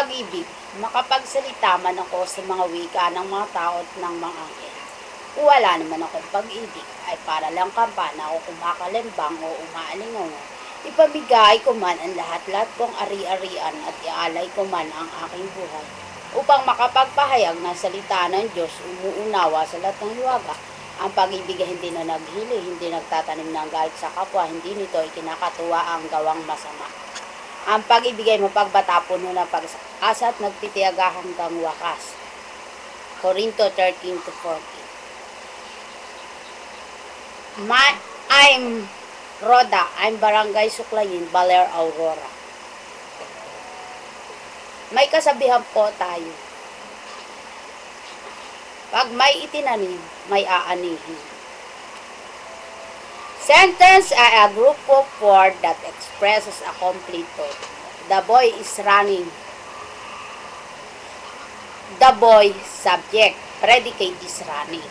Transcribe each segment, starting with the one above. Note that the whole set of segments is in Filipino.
pag-ibig, makapagsalita man ako sa mga wika ng mga tao at ng mga anghel. Kung wala naman akong pag-ibig, ay para lang kampana o kumakalimbang o umaalingongo. Ipamigay ko man ang lahat-lahat kong ari-arian at ialay ko man ang aking buhay upang makapagpahayag ng salita ng Diyos, umuunawa sa lahat ng hiwaga. Ang pag-ibig ay hindi na naghili, hindi nagtatanim ng galit sa kapwa, hindi nito ikinakatuwa ang gawang masama. Ang pag-ibig ay mapagbata, puno ng pag-asa at nagtitiyaga hanggang wakas. Korinto 13-14. I'm Roda, I'm Barangay Suklayin, Baler, Aurora. May kasabihan po tayo. Pag may itinanim, may aanihin. Sentence ay a group of words that expresses a complete thought. The boy is running. The boy, subject, predicate is running.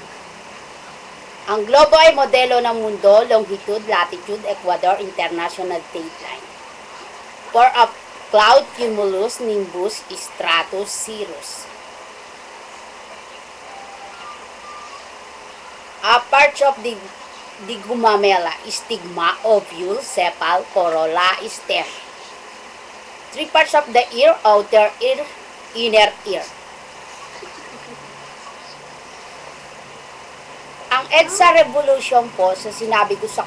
Ang globo ay modelo ng mundo, longitude, latitude, equator, international dateline. For a cloud, cumulus, nimbus, stratus, cirrus. A part of the gumamela, stigma, ovule, sepal, corolla, stem. 3 parts of the ear, outer ear, inner ear. Ang EDSA Revolution po, sa sinabi ko sa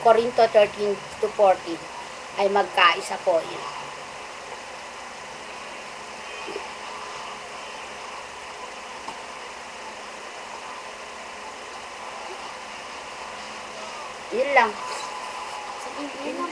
Korinto 13-14, ay magkaisa po yun. Yun lang.